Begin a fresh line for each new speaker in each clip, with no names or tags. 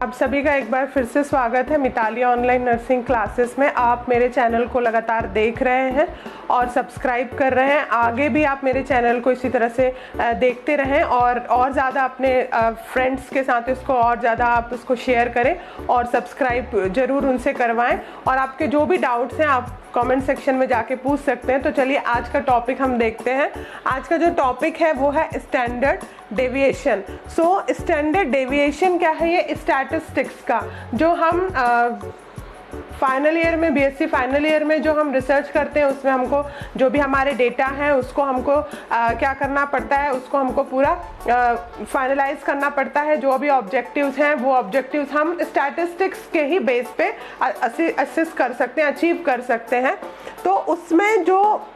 आप सभी का एक बार फिर से स्वागत है मिताली ऑनलाइन नर्सिंग क्लासेस में। आप मेरे चैनल को लगातार देख रहे हैं और सब्सक्राइब कर रहे हैं। आगे भी आप मेरे चैनल को इसी तरह से देखते रहें और ज़्यादा अपने फ्रेंड्स के साथ इसको और ज़्यादा आप उसको शेयर करें और सब्सक्राइब ज़रूर उनसे करवाएं। और आपके जो भी डाउट्स हैं आप कमेंट सेक्शन में जाके पूछ सकते हैं। तो चलिए आज का टॉपिक हम देखते हैं। आज का जो टॉपिक है वो है standard deviation. So standard deviation क्या है? ये स्टैटिस्टिक्स का जो हम फाइनल ईयर में, बीएससी फाइनल ईयर में जो हम रिसर्च करते हैं उसमें हमको जो भी हमारे डेटा हैं उसको हमको क्या करना पड़ता है, उसको हमको पूरा फाइनलाइज करना पड़ता है। जो भी ऑब्जेक्टिव्स हैं वो ऑब्जेक्टिव्स हम स्टैटिस्टिक्स के ही बेस पे असेस कर सकते हैं, अचीव कर सकते हैं। तो उसमें जो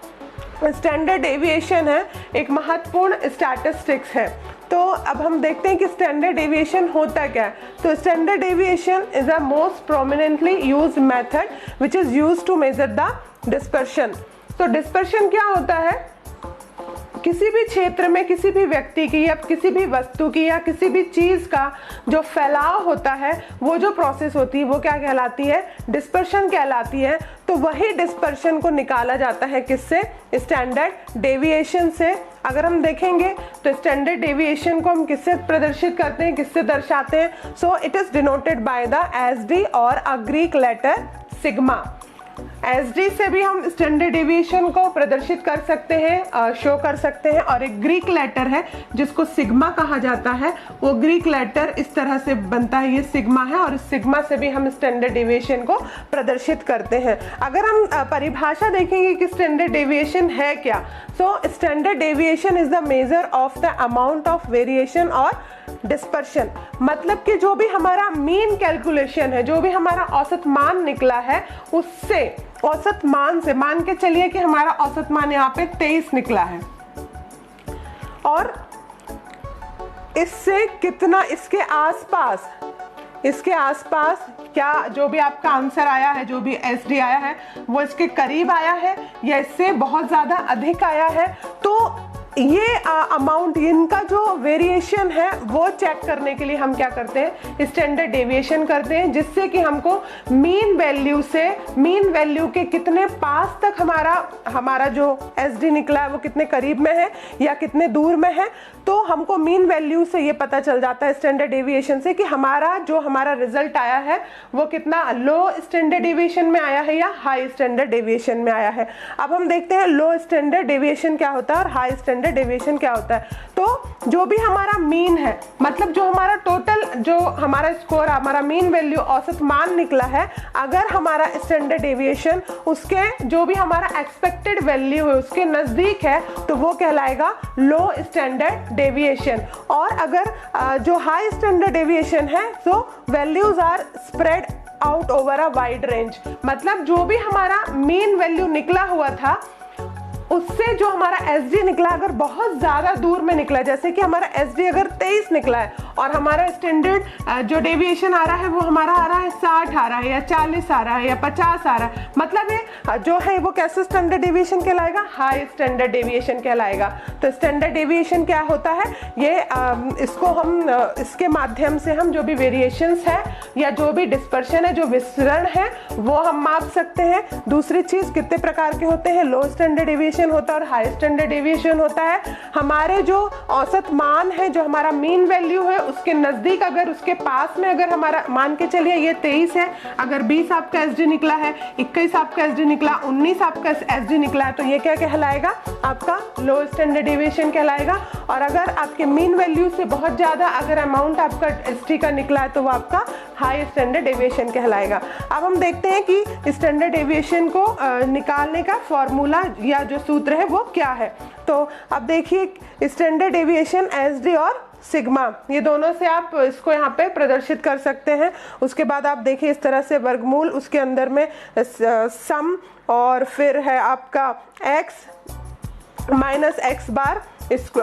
स्टैंडर्ड डेविएशन है एक महत्वपूर्ण स्टैटिस्टिक्स है। तो अब हम देखते हैं कि स्टैंडर्ड डेविएशन होता क्या है। तो standard deviation is a most prominently used method which is used to measure the dispersion. तो डिस्पर्शन क्या होता है? किसी भी क्षेत्र में किसी भी व्यक्ति की या किसी भी वस्तु की या किसी भी चीज का जो फैलाव होता है वो जो प्रोसेस होती है वो क्या कहलाती है? डिस्पर्शन कहलाती है। तो वही डिस्पर्शन को निकाला जाता है किससे? स्टैंडर्ड डेविएशन से। अगर हम देखेंगे तो स्टैंडर्ड डेविएशन को हम किससे प्रदर्शित करते हैं, किससे दर्शाते हैं? So it is denoted by the SD और a Greek letter sigma. SD से भी हम स्टैंडर्ड डेविएशन को प्रदर्शित कर सकते हैं, शो कर सकते हैं। और एक ग्रीक लेटर है जिसको सिग्मा कहा जाता है, वो ग्रीक लेटर इस तरह से बनता है, ये सिग्मा है। और इस सिग्मा से भी हम स्टैंडर्ड डेविएशन को प्रदर्शित करते हैं। अगर हम परिभाषा देखेंगे कि स्टैंडर्ड डेविएशन है क्या, so standard deviation is the measure of the amount of variation और डिस्पर्शन। मतलब कि जो भी हमारा मीन कैलकुलेशन है, जो भी हमारा औसत मान निकला है, उससे औसत मान से मान के चलिए कि हमारा औसत मान यहाँ पे 23 निकला है और इससे कितना इसके आसपास क्या जो भी आपका आंसर आया है, जो भी एसडी आया है वो इसके करीब आया है या इससे बहुत ज्यादा अधिक आया है, तो ये अमाउंट, इनका जो वेरिएशन है वो चेक करने के लिए हम क्या करते हैं? स्टैंडर्ड डेविएशन करते हैं, जिससे कि हमको मीन वैल्यू से मीन वैल्यू के कितने पास तक हमारा जो एसडी निकला है वो कितने करीब में है या कितने दूर में है। तो हमको मीन वैल्यू से ये पता चल जाता है स्टैंडर्ड डेविएशन से कि हमारा रिजल्ट आया है वो कितना लो स्टैंडर्ड डेविएशन में आया है या हाई स्टैंडर्ड डेविएशन में आया है। अब हम देखते हैं लो स्टैंडर्ड डेविएशन क्या होता है और हाई स्टैंडर्ड डेविएशन क्या होता है। तो जो भी हमारा मीन है, मतलब जो हमारा टोटल, जो हमारा स्कोर, हमारा मीन वैल्यू, औसत मान निकला है, अगर हमारा स्टैंडर्ड डेविएशन उसके जो भी हमारा एक्सपेक्टेड वैल्यू है उसके नजदीक है तो वो कहलाएगा लो स्टैंडर्ड डेविएशन। और अगर जो हाई स्टैंडर्ड डेविएशन है तो values are spread out over a wide range. मतलब जो भी हमारा मीन वैल्यू निकला हुआ था उससे जो हमारा एसडी निकला अगर बहुत ज्यादा दूर में निकला, जैसे कि हमारा एसडी अगर 23 निकला है और हमारा स्टैंडर्ड जो डेविएशन आ रहा है वो हमारा आ रहा है 60 आ रहा है या 40 आ रहा है या 50 आ रहा है, मतलब ये जो है वो कैसे स्टैंडर्ड डेविएशन कहलाएगा? हाई स्टैंडर्ड डेविएशन कहलाएगा। तो स्टैंडर्ड डेविएशन क्या होता है? ये इसको हम इसके माध्यम से हम जो भी वेरिएशंस है या जो भी डिस्पर्शन है, जो विसरण है, वो हम माप सकते हैं। दूसरी चीज कितने प्रकार के होते हैं? लो स्टैंडर्ड डेविएशन होता है और हाई स्टैंडर्ड डेविएशन होता है। हमारे जो औसत मान है, जो हमारा मीन वैल्यू है उसके नजदीक, अगर उसके पास में अगर हमारा, मान के चलिए ये 23 है, अगर 20 आपका एसडी निकला है, 21 आपका एसडी निकला, 19 आपका एसडी निकला है, तो ये क्या कहलाएगा? आपका लो स्टैंडर्ड डेविएशन कहलाएगा। और अगर आपके मीन वैल्यू से बहुत ज्यादा अगर अमाउंट आपका एसडी का निकला है तो वो आपका हाई स्टैंडर्ड डेविएशन कहलाएगा। अब हम देखते हैं कि स्टैंडर्ड डेविएशन को निकालने का फॉर्मूला या जो सूत्र है वो क्या है। तो अब देखिए स्टैंडर्ड डेविएशन एसडी और सिग्मा, ये दोनों से आप इसको यहाँ पे प्रदर्शित कर सकते हैं। उसके बाद आप देखिए इस तरह से वर्गमूल, उसके अंदर में सम और फिर है आपका x minus X bar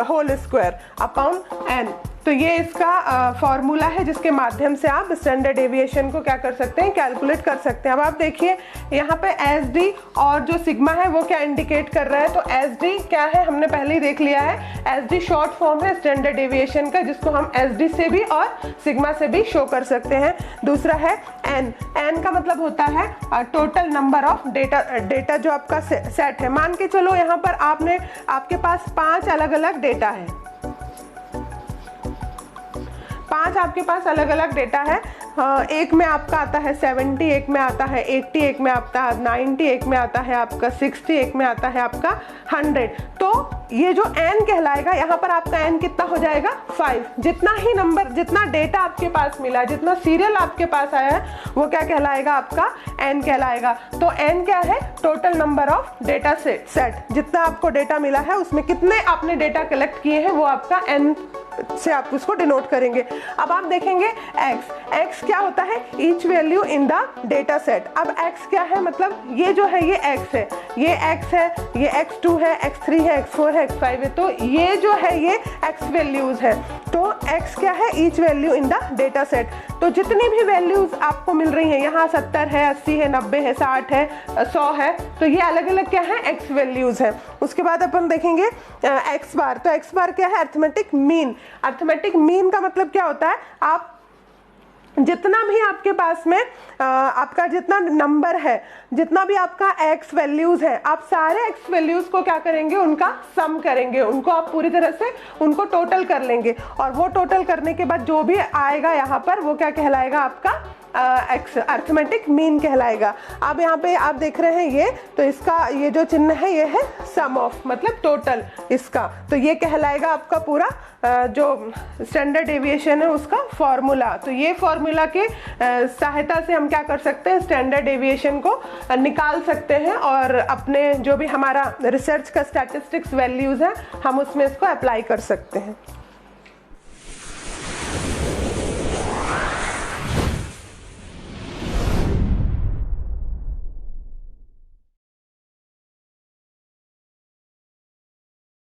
whole square upon n। तो ये इसका फॉर्मूला है जिसके माध्यम से आप स्टैंडर्ड डेविएशन को क्या कर सकते हैं, कैलकुलेट कर सकते हैं। अब आप देखिए यहाँ पे एस डी और जो सिग्मा है वो क्या इंडिकेट कर रहा है, तो एस डी क्या है हमने पहले ही देख लिया है, एस डी शॉर्ट फॉर्म है स्टैंडर्ड डेविएशन का, जिसको हम एस डी से भी और सिग्मा से भी शो कर सकते हैं। दूसरा है एन, एन का मतलब होता है टोटल नंबर ऑफ डेटा जो आपका सेट है। मान के चलो यहाँ पर आपके पास 5 अलग अलग डेटा है, 5 आपके पास अलग अलग डेटा है। एक में आपका आता है 70, एक में आता है 80, एक में आता है 90, एक में आता है आपका 60, एक में आता है आपका 100। तो ये जो n कहलाएगा, यहाँ पर आपका n कितना हो जाएगा 5। जितना ही नंबर, जितना डेटा आपके पास मिला, जितना सीरियल आपके पास आया है वो क्या कहलाएगा, आपका n कहलाएगा। तो n क्या है, total number of data set, जितना आपको डेटा मिला है उसमें कितने आपने डेटा कलेक्ट किए हैं वो आपका n से आप उसको डिनोट करेंगे। अब आप देखेंगे x क्या होता है, each value in the data set. अब x क्या है, मतलब ये जो है ये x है, ये x है, ये x2 है, x3 है, x4 है, x5 है, तो ये जो है ये x वैल्यूज है। तो x क्या है, each value in the data set. तो जितनी भी वैल्यूज आपको मिल रही हैं, यहाँ 70 है, 80 है, 90 है, 60 है, 100 है, तो ये अलग अलग क्या है, x वैल्यूज है। उसके बाद अपन देखेंगे x बार। तो x बार क्या है, अर्थमेटिक मीन। अर्थमेटिक मीन का मतलब क्या होता है, आप जितना भी आपके पास में आपका जितना नंबर है, जितना भी आपका x वैल्यूज है, आप सारे x वैल्यूज को क्या करेंगे, उनका सम करेंगे, उनको आप पूरी तरह से उनको टोटल कर लेंगे, और वो टोटल करने के बाद जो भी आएगा यहाँ पर वो क्या कहलाएगा, आपका एक्स अर्थमेटिक मीन कहलाएगा। अब यहाँ पे आप देख रहे हैं ये, तो इसका ये जो चिन्ह है ये है सम ऑफ, मतलब टोटल इसका, तो ये कहलाएगा आपका पूरा जो स्टैंडर्ड डेविएशन है उसका फॉर्मूला। तो ये फॉर्मूला के सहायता से हम क्या कर सकते हैं, स्टैंडर्ड डेविएशन को निकाल सकते हैं और अपने जो भी हमारा रिसर्च का स्टैटिस्टिक्स वैल्यूज है हम उसमें इसको अप्लाई कर सकते हैं।